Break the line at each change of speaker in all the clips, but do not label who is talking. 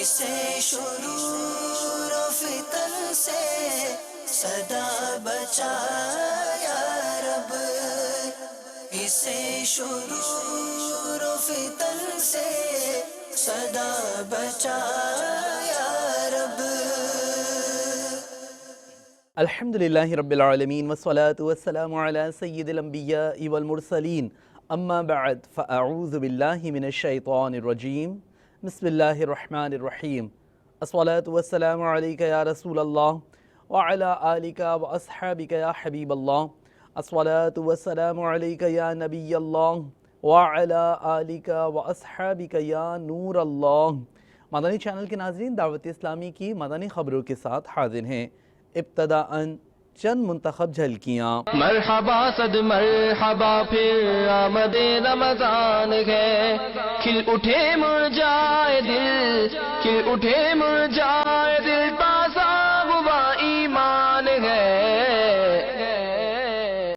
اسے شرور و فتن سے صدا بچا یا رب، اسے شرور و فتن سے صدا بچا یا رب۔
الحمدللہ رب العالمین والصلاة والسلام علی سید الانبیاء والمرسلین، اما بعد فاعوذ باللہ من الشیطان الرجیم، بسم اللہ الرحمن الرحیم۔ الصلاة والسلام علیکہ یا رسول اللہ وعلی آلکہ واصحابکہ یا حبیب اللہ، الصلاة والسلام علیکہ یا نبی اللہ وعلی آلکہ واصحابکہ یا نور اللہ۔ مدنی چینل کے ناظرین، دعوت اسلامی کی مدنی خبروں کے ساتھ حاضر ہیں۔ ابتداءً چند منتخب جھلکیاں۔
مرحبا صد مرحبا پھر آمد رمضان ہے، کھل اٹھے مرجائے دل، کھل اٹھے مرجائے دل، تازہ ہوا ایمان ہے۔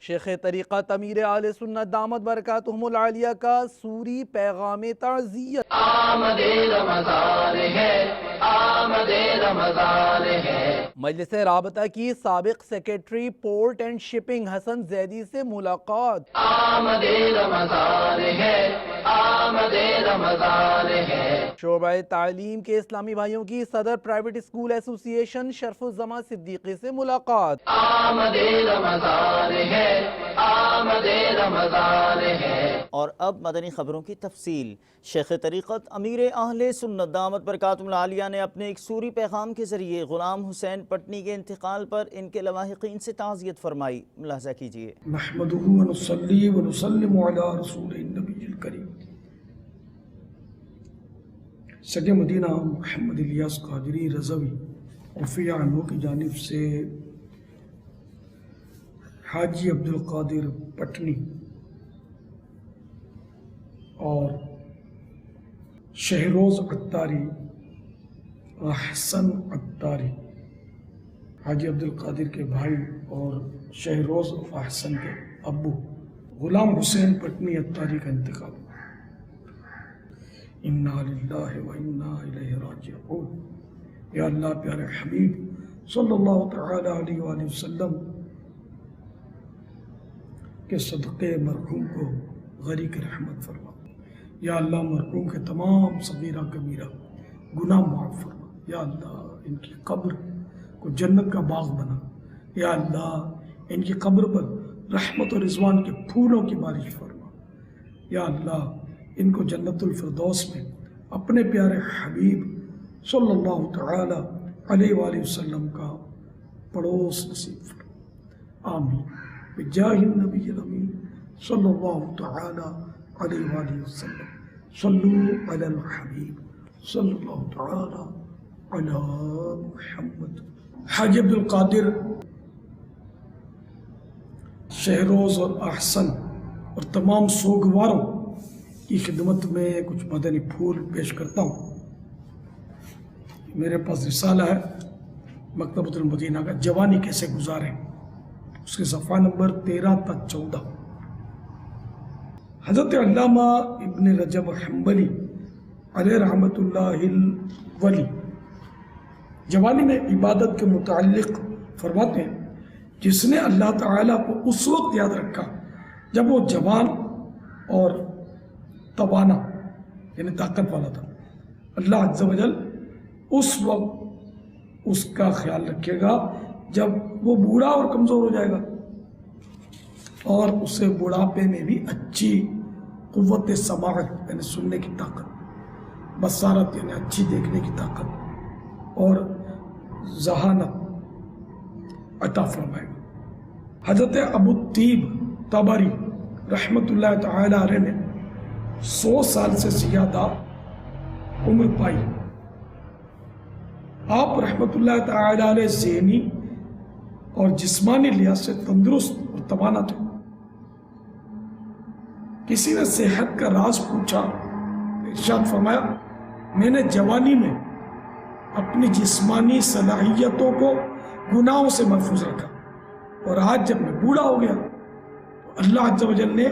شیخ طریقت امیر اہل سنت دامت برکاتہم العالیہ کا سوری پیغام تعزیت۔
آمد رمضان ہے، آمد رمضان ہے۔
مجلس رابطہ کی سابق سیکریٹری پورٹ اینڈ شپنگ حسن زیدی سے ملاقات۔
آمد رمضان ہے، آمد رمضان ہے۔
شعبہ تعلیم کے اسلامی بھائیوں کی صدر پرائیویٹ اسکول ایسوسی ایشن شرف الزماں صدیقی سے ملاقات۔
آمد رمضان ہے، آمد رمضان ہے۔
اور اب مدنی خبروں کی تفصیل۔ شیخ طریقت امیر اہل سنت دامت برکاتہم العالیہ نے اپنے ایک سوری پیغام کے ذریعے غلام حسین پٹنی کے انتقال پر ان کے لواحقین سے تعزیت فرمائی۔ ملاحظہ کیجیے۔
نحمدہ ونصلی ونسلم علی رسول النبی الکریم سید مدینہ محمد الیاس قادری رضوی رفیع عنہ کی جانب سے حاجی عبدالقادر پٹنی اور شہروز عطاری احسن عطاری، حاجی عبدالقادر کے بھائی اور شہروز احسن کے ابو غلام حسین پٹنی عطاری کا انتقال۔ انا للہ و انا الیہ راجعون۔ یا اللہ پیارے حبیب صلی اللہ تعالی علیہ وآلہ وسلم کے صدقے مرحوم کو غریق رحمت فرما۔ یا اللہ مرحوم کے تمام صغیرہ کبیرہ گناہ معاف فرما۔ یا اللہ ان کی قبر کو جنت کا باغ بنا۔ یا اللہ ان کی قبر پر رحمت و رضوان کے پھولوں کی بارش فرما۔ یا اللہ ان کو جنت الفردوس میں اپنے پیارے حبیب صلی اللہ تعالی علیہ وآلہ وسلم کا پڑوس نصیب فرما۔ آمین بجاہ النبی الامین صلی اللہ تعالی علیہ وآلہ وسلم۔ صلو علی الحبیب صلی اللہ تعالی علی محمد۔ حاجی عبدالقادر، شہروز اور احسن اور تمام سوگواروں کی خدمت میں کچھ مدنی پھول پیش کرتا ہوں۔ میرے پاس رسالہ ہے مکتبۃ المدینہ کا، جوانی کیسے گزاریں، اس کے صفحہ نمبر 13 تا 14۔ حضرت علامہ ابن رجب حنبلی علیہ رحمۃ اللہ الولی جوانی میں عبادت کے متعلق فرماتے ہیں، جس نے اللہ تعالیٰ کو اس وقت یاد رکھا جب وہ جوان اور توانا یعنی طاقت والا تھا، اللہ عز و جل اس وقت اس کا خیال رکھے گا جب وہ بوڑھا اور کمزور ہو جائے گا، اور اسے بڑھاپے میں بھی اچھی قوت سماعت یعنی سننے کی طاقت، بصارت یعنی اچھی دیکھنے کی طاقت اور ذہانت عطا فرمائے گا۔ حضرت ابو الطیب طبری رحمۃ اللہ تعالی علیہ نے 100 سال سے زیادہ عمر پائی۔ آپ رحمۃ اللہ تعالی علیہ ذہنی اور جسمانی لحاظ سے تندرست اور توانا تھے۔ کسی نے صحت کا راز پوچھا، ارشاد فرمایا، میں نے جوانی میں اپنی جسمانی صلاحیتوں کو گناہوں سے محفوظ رکھا، اور آج جب میں بوڑھا ہو گیا تو اللہ عز و جل نے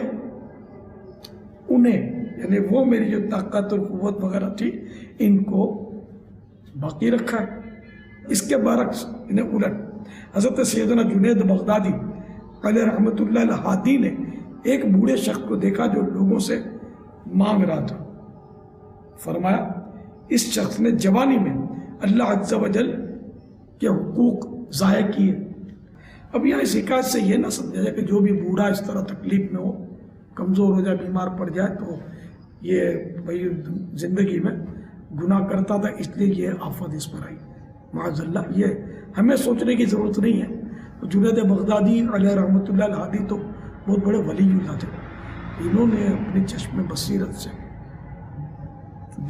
انہیں یعنی وہ میری جو طاقت اور قوت وغیرہ تھی ان کو باقی رکھا ہے۔ اس کے برعکس انہیں الٹ حضرت سیدنا جنید بغدادی علیہ رحمۃ اللہ الہادی نے ایک بوڑھے شخص کو دیکھا جو لوگوں سے مانگ رہا تھا۔ فرمایا اس شخص نے جوانی میں اللہ عز و جل کے حقوق ضائع کیے۔ اب یہاں اس حکایت سے یہ نہ سمجھا جائے کہ جو بھی بوڑھا اس طرح تکلیف میں ہو، کمزور ہو جائے، بیمار پڑ جائے تو یہ بھائی زندگی میں گناہ کرتا تھا اس لیے یہ آفت اس پر آئی۔ معاذ اللہ، یہ ہمیں سوچنے کی ضرورت نہیں ہے۔ جنید بغدادی علیہ رحمۃ اللہ الہادی تو بہت بڑے ولی اللہ تھے، انہوں نے اپنی چشم بصیرت سے،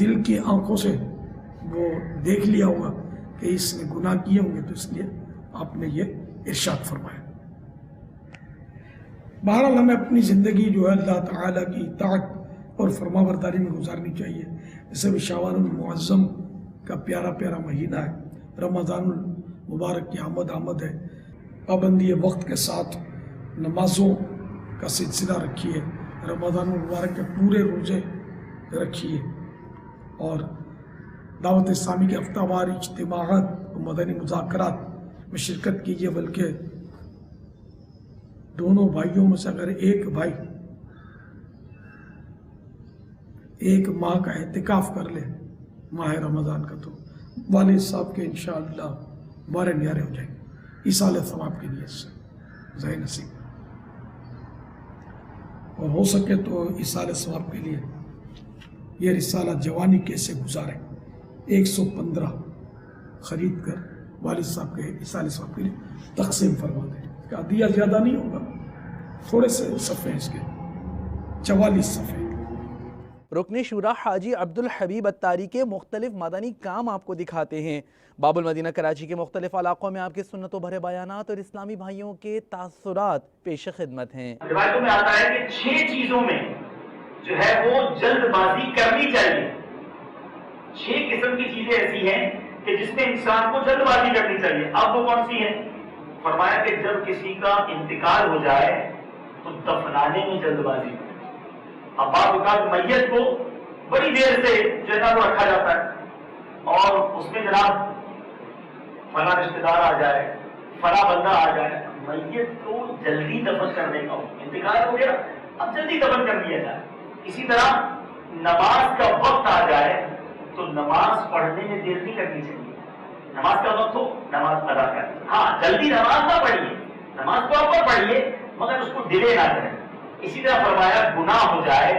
دل کی آنکھوں سے وہ دیکھ لیا ہوگا کہ اس نے گناہ کیے ہوں گے، تو اس لیے آپ نے یہ ارشاد فرمایا۔ بہرحال ہمیں اپنی زندگی جو ہے اللہ تعالیٰ کی اطاعت اور فرما برداری میں گزارنی چاہیے۔ جیسے بھی شعبان المعظم کا پیارا پیارا مہینہ ہے، رمضان المبارک کی آمد ہے، پابندی وقت کے ساتھ نمازوں کا سلسلہ رکھیے، رمضان المبارک کے پورے روزے رکھیے، اور دعوت اسلامی کے ہفتہ وار اجتماعات و مدنی مذاکرات میں شرکت کیجیے۔ بلکہ دونوں بھائیوں میں سے اگر ایک بھائی ایک ماہ کا اعتکاف کر لے ماہ رمضان کا، تو والد صاحب کے انشاءاللہ بارے نیارے ہو جائیں گے ایصال ثواب کی نیت سے، ذہ نصیب۔ اور ہو سکے تو ایصال ثواب کے لیے یہ رسالہ جوانی کیسے گزارے 115 خرید کر والد صاحب کے ایصال ثواب کے لیے تقسیم فرما دیں۔ اس کا عدیہ زیادہ نہیں ہوگا، تھوڑے سے صفحے اس کے 44 صفحے۔
رکن شورا حاجی عبدالحبیب اتاری کے مختلف مدنی کام آپ کو دکھاتے ہیں۔ باب المدینہ کراچی کے مختلف علاقوں میں آپ کے سنتوں بھرے بیانات اور اسلامی بھائیوں کے تاثرات پیش خدمت ہیں۔
روایتوں میں آتا ہے کہ 6 چیزوں میں جو ہے وہ جلد بازی کرنی چاہیے۔ 6 قسم کی چیزیں ایسی ہیں کہ جس میں انسان کو جلد بازی کرنی چاہیے۔ اب وہ کون سی ہیں؟ فرمایا کہ جب کسی کا انتقال ہو جائے تو دفنانے میں جلد بازی کریں۔ اب بعض اوقات میت کو بڑی دیر سے جو ہے نا وہ رکھا جاتا ہے، اور اس میں جناب فلاں رشتے دار آ جائے، فلاں بندہ آ جائے، میت کو جلدی دفن کرنے کا انتقال ہو گیا، اب جلدی دفن کر دیا جائے۔ اسی طرح نماز کا وقت آ جائے تو نماز پڑھنے میں دیر نہیں کرنی چاہیے۔ نماز کا وقت ہو نماز ادا کریں، ہاں جلدی نماز نہ پڑھیے، نماز پراپر پڑھیے مگر اس کو ڈیلے نہ کریں۔ اسی طرح فرمایا گناہ ہو جائے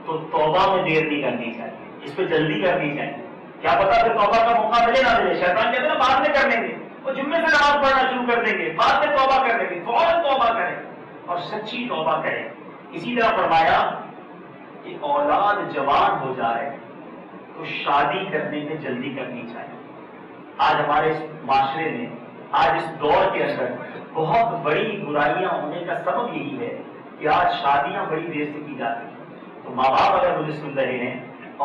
تو توبہ میں دیر نہیں کرنی چاہیے، اس پہ جلدی کرنی چاہیے۔ کیا پتا پھر توبہ کا موقع ملے نہ ملے، شیطان کہتے ہیں نا بعد میں کر لیں گے، وہ جمعے سے نماز پڑھنا شروع کر دیں گے، بعد میں توبہ کر لیں گے۔ فوراً توبہ کریں اور سچی توبہ کریں۔ اسی طرح فرمایا کہ اولاد جوان ہو جائے تو شادی کرنے میں جلدی کرنی چاہیے۔ آج ہمارے اس معاشرے میں، آج اس دور کے اندر بہت بڑی برائیاں ہونے کا سبب یہی ہے کہ آج شادیاں بڑی دیر سے کی جاتی ہیں۔ تو ماں باپ اگر مجھے سن رہے ہیں،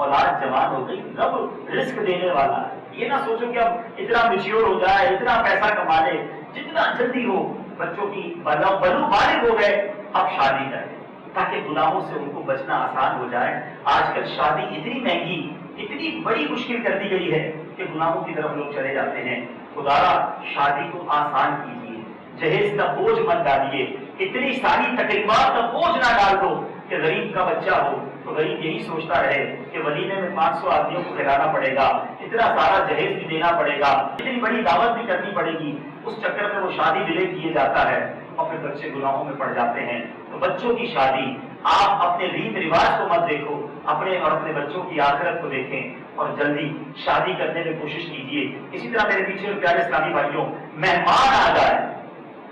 اولاد جوان ہو گئی، رب رزق دینے والا ہے، یہ نہ سوچو کہ اب اتنا میچیور ہو جائے، اتنا پیسہ کما لے، جتنا جلدی ہو بچوں کی بلو بالغ ہو گئے اب شادی کریں تاکہ گناہوں سے ان کو بچنا آسان ہو جائے۔ آج کل شادی اتنی مہنگی، اتنی بڑی مشکل کر دی گئی ہے کہ گناہوں کی طرف لوگ چلے جاتے ہیں۔ خدارا شادی کو آسان کیجیے، جہیز کا بوجھ مت ڈالیے، اتنی ساری تقریبات کا بوجھ نہ ڈال دو کہ غریب کا بچہ ہو تو غریب یہی سوچتا رہے کہ ولیمے میں 500 آدمیوں کو کھلانا پڑے گا، اتنا سارا جہیز بھی دینا پڑے گا، اتنی بڑی دعوت بھی کرنی پڑے گی، اس چکر میں وہ شادی ڈیلے کیے جاتا ہے اور پھر بچے گناہوں میں پڑ جاتے ہیں۔ تو بچوں کی شادی آپ اپنے ریت رواج کو مت دیکھو، اپنے اور اپنے بچوں کی آخرت کو دیکھیں اور جلدی شادی کرنے میں کوشش کیجیے۔ اسی طرح میرے پیچھے پیارے اسلامی بھائیوں، مہمان آ جائے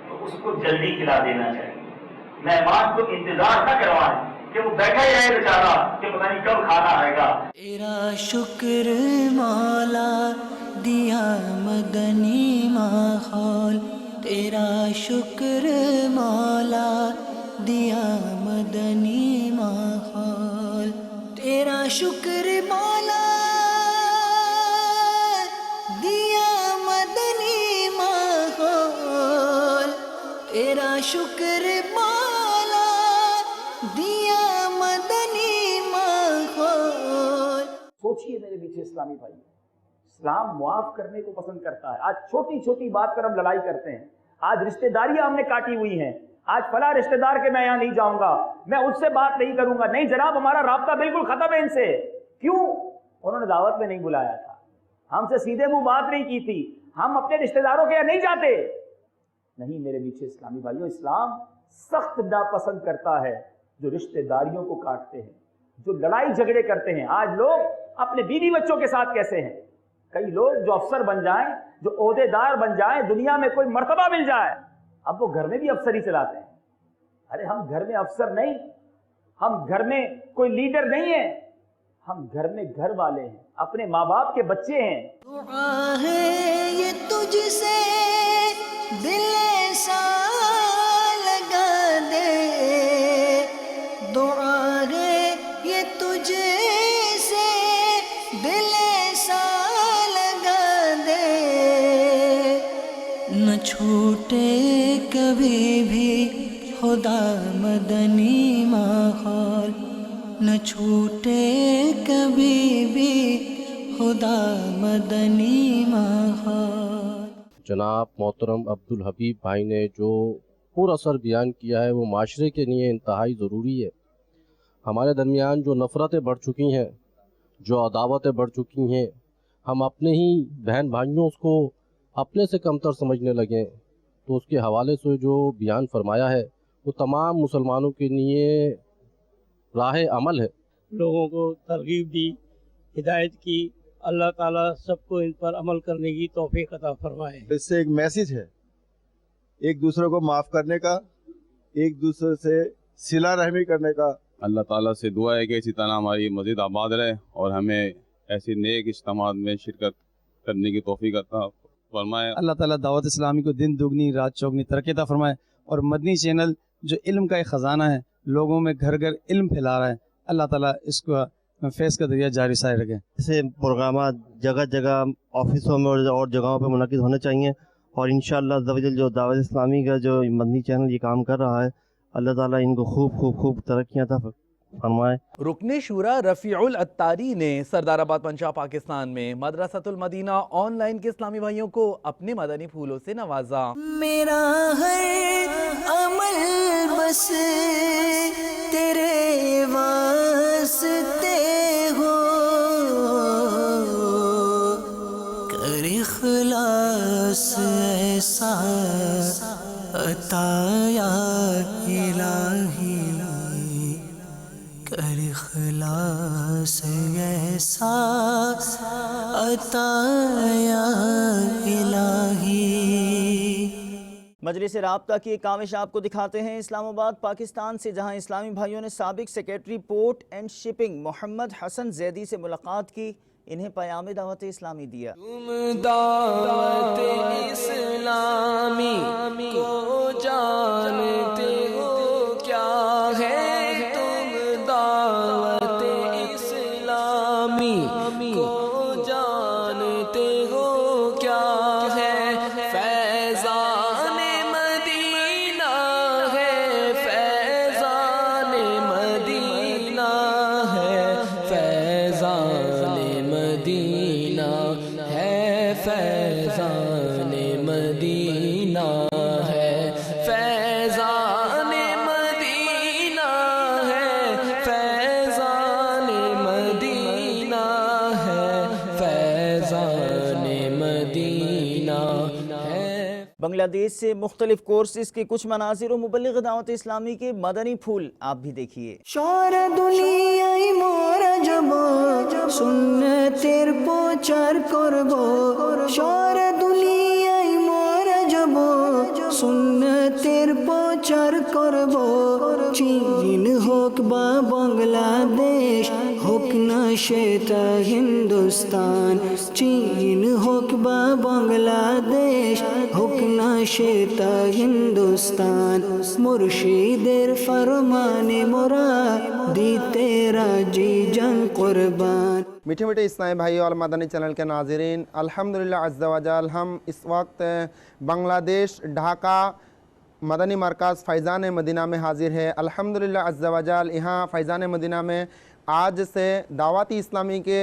تو اس کو جلدی کھلا دینا چاہیے۔ مہمان کو انتظار نہ کروائیں کہ وہ بیٹھا ہی رہے بیچارہ کہ پتہ نہیں کب کھانا آئے گا۔
تیرا شکر مولا دیا مدنی ماحول، تیرا شکر مولا دیا مدنی ماحول، تیرا شکر مولا دیا مدنی ماحول، تیرا شکر مولا دیا مدنی ماحول۔
سوچئے میرے پیچھے اسلامی بھائی،
اسلام معاف کرنے کو پسند کرتا ہے. آج چھوٹی چھوٹی بات پر ہم لڑائی کرتے ہیں. آج رشتہ داریاں ہم نے کاٹی ہوئی ہیں. آج فلاں رشتہ دار کے میں یہاں نہیں جاؤں گا, میں اس سے بات نہیں کروں گا. نہیں جناب, ہمارا رابطہ بالکل ختم ہے ان سے. کیوں؟ انہوں نے دعوت میں نہیں بلایا تھا, ہم سے سیدھے منہ بات نہیں کی تھی, ہم اپنے رشتہ داروں کے یہاں نہیں جاتے. نہیں میرے پیچھے اسلامی بھائیوں, اسلام سخت ناپسند کرتا ہے جو رشتہ داریوں کو کاٹتے ہیں, جو لڑائی جھگڑے کرتے ہیں. آج لوگ اپنے بیوی بچوں کے ساتھ کیسے ہیں؟ کئی لوگ جو افسر بن جائیں, جو عہدے دار بن جائیں, دنیا میں کوئی مرتبہ مل جائے, اب وہ گھر میں بھی افسری چلاتے ہیں. ارے ہم گھر میں افسر نہیں, ہم گھر میں کوئی لیڈر نہیں ہیں, ہم گھر میں گھر والے ہیں, اپنے ماں باپ کے بچے ہیں.
دعا ہے یہ تجھ سے دل ایسا لگا دے, دعا ہے یہ تجھ سے دل ایسا لگا دے, نہ چھوٹے کبھی بھی خدا مدنی ماحول, نہ چھوٹے کبھی بھی خدا مدنی ماحول.
جناب محترم عبدالحبیب بھائی نے جو پر اثر بیان کیا ہے وہ معاشرے کے لیے انتہائی ضروری ہے. ہمارے درمیان جو نفرتیں بڑھ چکی ہیں, جو عداوتیں بڑھ چکی ہیں, ہم اپنے ہی بہن بھائیوں کو اپنے سے کمتر سمجھنے لگیں, تو اس کے حوالے سے جو بیان فرمایا ہے وہ تمام مسلمانوں کے لیے راہ عمل ہے.
لوگوں کو ترغیب دی, ہدایت کی. اللہ تعالیٰ سب کو ان پر عمل کرنے کی توفیق عطا فرمائے.
اس سے ایک میسج ہے ایک دوسرے کو معاف کرنے کا, ایک دوسرے سے صلہ رحمی کرنے کا.
اللہ تعالیٰ سے دعا ہے کہ اسی طرح ہماری مزید آباد رہے اور ہمیں ایسی نیک اجتماعات میں شرکت کرنے کی توفیق عطا فرمائے.
اللہ تعالیٰ دعوت اسلامی کو دن دگنی رات چوگنی ترقی عطا فرمائے. اور مدنی چینل جو علم کا ایک خزانہ ہے, لوگوں میں گھر گھر علم پھیلا رہا ہے, اللہ تعالیٰ اس کو فیض کا ذریعہ جاری سائے رکھے.
ایسے پروگرامات جگہ جگہ آفسوں میں اور جگہوں پہ منعقد ہونے چاہیے, اور انشاءاللہ عز و جل جو دعوت اسلامی کا جو مدنی چینل یہ کام کر رہا ہے, اللہ تعالیٰ ان کو خوب ترقیاں عطا فرمائے.
رکن شورا رفیع العطاری نے سردار آباد پنجاب پاکستان میں مدرسۃ المدینہ آن لائن کے اسلامی بھائیوں کو اپنے مدنی پھولوں سے نوازا.
میرا ہر عمل بس تیرے واسطے ہو, کر اخلاص ایسا عطا یا الہی, کر اخلاص ایسا عطا یا الہی.
مجلس رابطہ کی ایک کاوش آپ کو دکھاتے ہیں اسلام آباد پاکستان سے, جہاں اسلامی بھائیوں نے سابق سیکریٹری پورٹ اینڈ شپنگ محمد حسن زیدی سے ملاقات کی, انہیں پیام دعوت اسلامی دیا.
تم دعوت اسلامی کو جانتے ہو کیا ہے, تم دعوت اسلامی کو جانتے ہو کیا ہے, فیضان مدینہ ہے, فیضان مدینہ ہے, فیضان مدینہ ہے, فیضان مدینہ ہے, فیضان مدینہ ہے, فیضان مدینہ ہے, فیضان مدینہ ہے.
بنگلہ دیش سے مختلف کورسز کے کچھ مناظر و مبلغ دعوت اسلامی کے مدنی پھول آپ بھی دیکھیے.
شور দুনিয়ায় মোরা যাব সুন্নতের প্রচার করব, শহর দুনিয়ায় মোরা যাব সুন্নতের প্রচার করব, চীন হোক বা বাংলাদেশ হোক না সেটা হিন্দুস্তান, চীন হোক বা বাংলাদেশ হোক না সেটা হিন্দুস্তান, মুর্শিদের ফরমানে মোরা দিতে রাজি জান কুরবান.
میٹھے میٹھے اسلامی بھائی اور مدنی چینل کے ناظرین, الحمدللہ عز و جل ہم اس وقت بنگلہ دیش ڈھاکہ مدنی مرکز فیضان مدینہ میں حاضر ہے. الحمدللہ عز و جل یہاں فیضان مدینہ میں آج سے دعوت اسلامی کے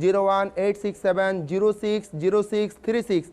01867060636,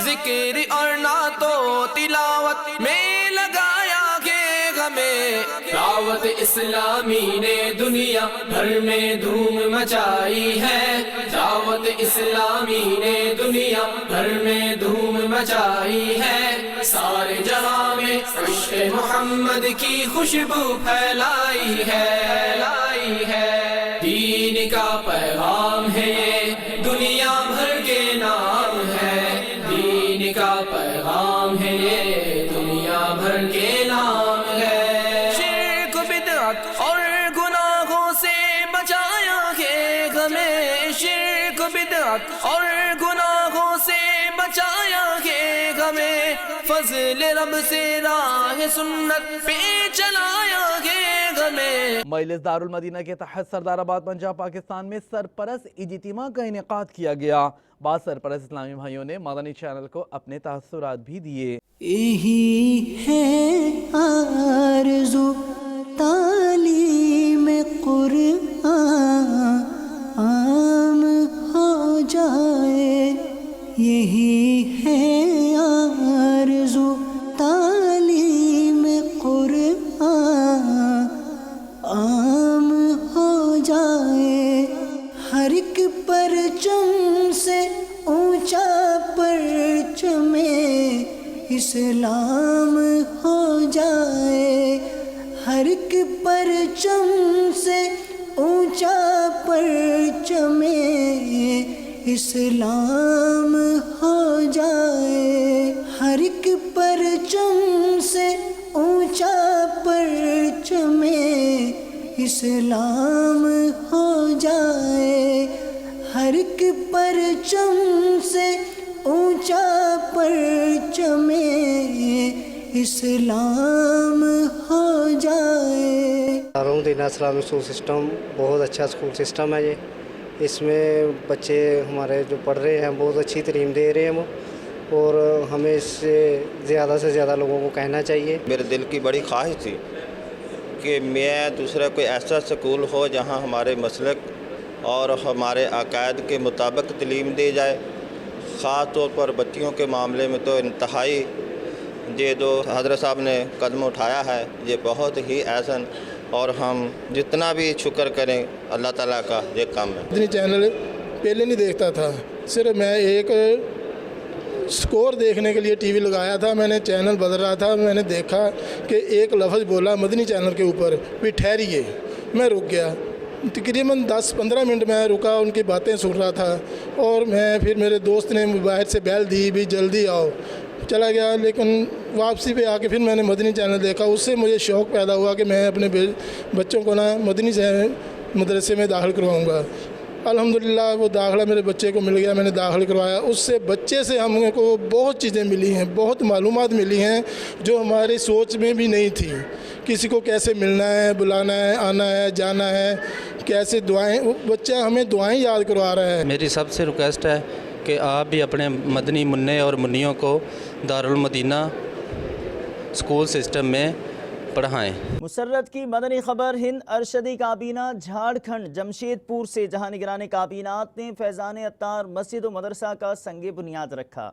ذکر اور نعت و تلاوت میں لگایا کہ ہمیں دعوت اسلامی نے دنیا بھر میں دھوم مچائی ہے دعوت اسلامی نے دنیا بھر میں دھوم مچائی ہے سارے جہاں میں عشق محمد کی خوشبو پھیلائی ہے دین کا پیغام ہے یہ دنیا بھر کے نام ہے دین کا پیغام ہے یہ دنیا بھر کے نام ہے شرک بدعت اور گناہوں سے بچایا ہے ہمیں شرک بدعت اور گناہوں سے بچایا ہے ہمیں فضل رب سے راہ سنت پہ چلایا ہے ہمیں
مجلس دارالمدینہ کے تحت سردار آباد پنجاب پاکستان میں سرپرست اجتماع کا انعقاد کیا گیا بعض سرپرست اسلامی بھائیوں نے مدنی چینل کو اپنے تاثرات بھی دیے
یہی ہے آرزو تعلیم قرآن عام ہو جائے یہی ہے آرزو تعلیم قرآن عام ہو جائے ہر ایک پرچم سے اونچا پرچم اسلام ہو جائے ہر ایک پرچم سے اونچا پرچم اسلام ہو جائے ہر ایک پرچم سے اونچا پرچم اسلام ہو جائے ہر ایک پرچم سے اونچا پرچم اسلام ہو جائے
دارالمدینہ اسلامی اسکول سسٹم بہت اچھا اسکول سسٹم ہے یہ اس میں بچے ہمارے جو پڑھ رہے ہیں بہت اچھی تعلیم دے رہے ہیں وہ اور ہمیں اس سے زیادہ لوگوں کو کہنا چاہیے
میرے دل کی بڑی خواہش تھی کہ میں دوسرا کوئی ایسا سکول ہو جہاں ہمارے مسلک اور ہمارے عقائد کے مطابق تعلیم دی جائے خاص طور پر بچیوں کے معاملے میں تو انتہائی یہ جو حضرت صاحب نے قدم اٹھایا ہے یہ بہت ہی احسن اور ہم جتنا بھی شکر کریں اللہ تعالیٰ کا یہ کام ہے
مدنی چینل پہلے نہیں دیکھتا تھا صرف میں ایک سکور دیکھنے کے لیے ٹی وی لگایا تھا میں نے چینل بدل رہا تھا میں نے دیکھا کہ ایک لفظ بولا مدنی چینل کے اوپر بھی ٹھہریے میں رک گیا تقریباً 10-15 منٹ میں رکا ان کی باتیں سن رہا تھا اور میں پھر میرے دوست نے موبائل سے بیل دی بھی جلدی آؤ چلا گیا لیکن واپسی پہ آ کے پھر میں نے مدنی چینل دیکھا اس سے مجھے شوق پیدا ہوا کہ میں اپنے بچوں کو مدنی مدرسے میں داخل کرواؤں گا الحمدللہ وہ داخلہ میرے بچے کو مل گیا میں نے داخل کروایا اس سے بچے سے ہم کو بہت چیزیں ملی ہیں بہت معلومات ملی ہیں جو ہماری سوچ میں بھی نہیں تھی کسی کو کیسے ملنا ہے بلانا ہے آنا ہے جانا ہے کیسے دعائیں بچہ ہمیں دعائیں یاد کروا رہا ہے
میری سب سے ریکویسٹ ہے کہ آپ بھی اپنے مدنی منع اور منیوں کو دارالمدینہ اسکول سسٹم میں پڑھائیں
مسرت کی مدنی خبر ہند ارشدی کابینہ جھارکھنڈ جمشید پور سے جہاں نگران کابینات نے فیضان اتار مسجد و مدرسہ کا سنگ بنیاد رکھا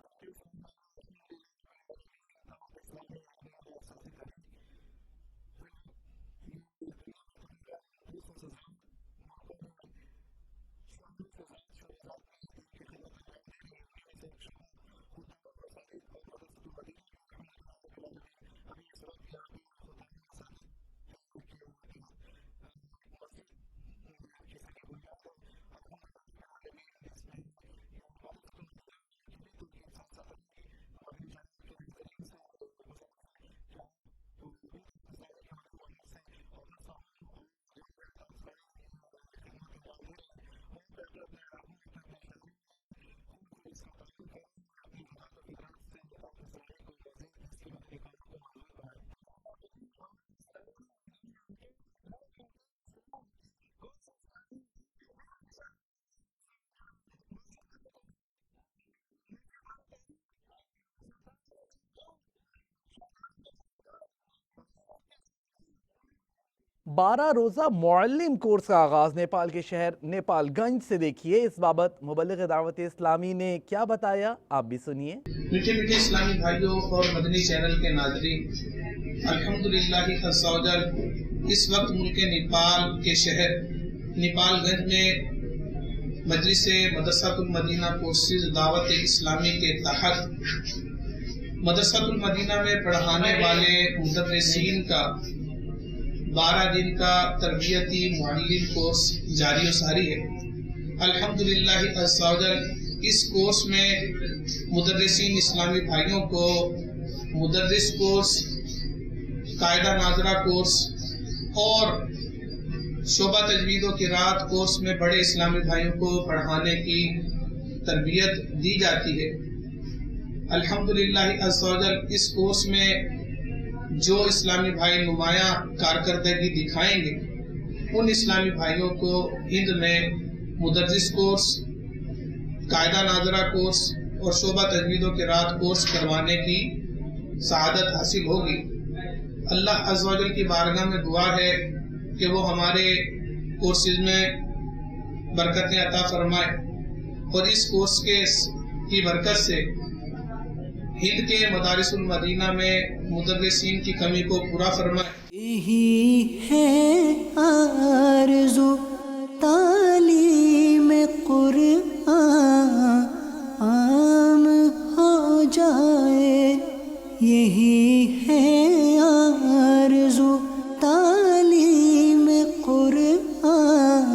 12 روزہ معلم کورس کا آغاز نیپال کے شہر نیپال گنج سے دیکھیے، اس بابت مبلغ دعوت اسلامی نے کیا بتایا، آپ بھی سنیے۔
میٹھے میٹھے اسلامی بھائیوں اور مدنی چینل کے ناظرین، الحمدللہ عز و جل اس وقت ملک نیپال کے شہر نیپال گنج میں مجلس مدرسۃ المدینہ کورسز دعوت اسلامی کے تحت مدرسۃ المدینہ میں پڑھانے والے مدرسین کا 12 دن کا تربیتی معلم کورس جاری و ساری ہے۔ الحمدللہ عز و جل اس کورس میں مدرسین اسلامی بھائیوں کو مدرس کورس، قاعدہ ناظرہ کورس اور شعبہ تجوید و قرات کورس میں بڑے اسلامی بھائیوں کو پڑھانے کی تربیت دی جاتی ہے۔ الحمدللہ عز و جل اس کورس میں جو اسلامی بھائی نمایاں کارکردگی دکھائیں گے ان اسلامی بھائیوں کو ہند میں مدرس کورس، قاعدہ ناظرہ کورس اور شعبہ تجوید و قرات کورس کروانے کی سعادت حاصل ہوگی۔ اللہ عز و جل کی بارگاہ میں دعا ہے کہ وہ ہمارے کورسز میں برکتیں عطا فرمائے اور اس کورس کی برکت سے ہند کے مدارس المدینہ میں مدرسین کی کمی کو پورا فرمائے۔
یہی ہے آرزو تعلیم قرآن عام ہو جائے، یہی ہے آرزو تعلیم قرآن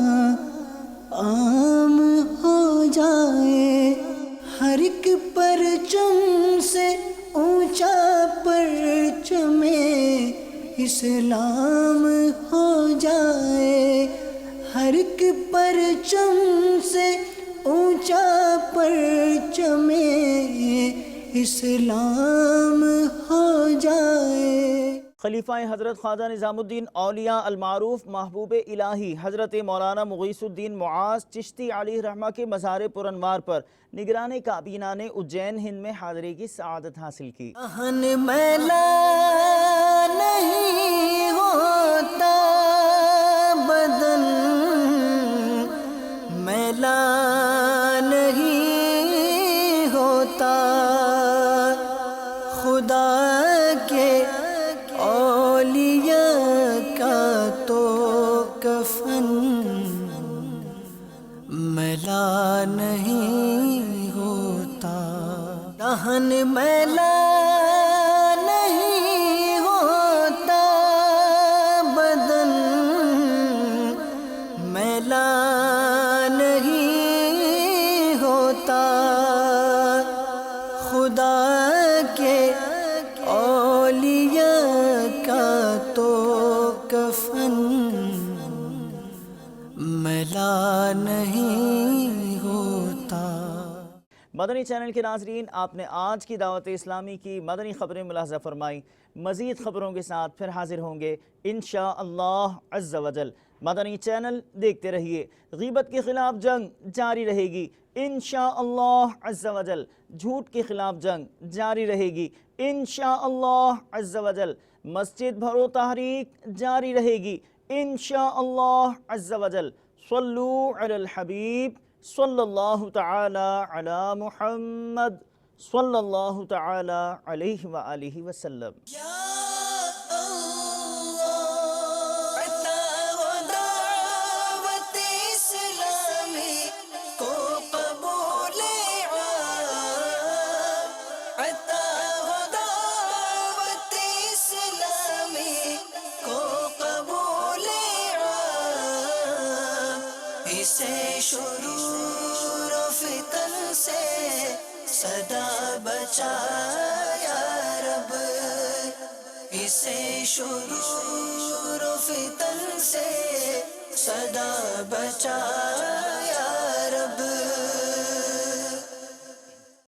عام ہو جائے، ہر ایک پرچم سے اونچا پرچم اسلام ہو جائے، ہر ایک پرچم سے اونچا پرچم اسلام ہو جائے۔
خلیفہ حضرت خواجہ نظام الدین اولیاء المعروف محبوب الہی حضرت مولانا مغیث الدین معاذ چشتی علیہ رحمہ کے مزار پرانوار پر نگران کابینہ نے اجین ہند میں حاضری کی سعادت حاصل کی۔
دہن میلا نہیں ہوتا، بدن میلا نہیں ہوتا، خدا کے اولیاء کا تو کفن میلا نہیں ہوتا، دہن میلا نہیں ہوتا، بدن میلا نہیں ہوتا، خدا کے اولیاء کا تو کفن میلا نہیں ہوتا۔
مدنی چینل کے ناظرین، آپ نے آج کی دعوت اسلامی کی مدنی خبریں ملاحظہ فرمائی۔ مزید خبروں کے ساتھ پھر حاضر ہوں گے انشاءاللہ عز و جل۔ مدنی چینل دیکھتے رہیے۔ غیبت کے خلاف جنگ جاری رہے گی انشاءاللہ عز و جل، جھوٹ کے خلاف جنگ جاری رہے گی انشاءاللہ عز و جل، مسجد بھرو تحریک جاری رہے گی انشاءاللہ عز و جل۔ صلو علی الحبیب صلی اللہ تعالی علی محمد صلی اللہ تعالی علیہ وآلہ وسلم۔
شرور و فتن سے صدا بچا یا رب، اسے شرور و فتن سے صدا بچا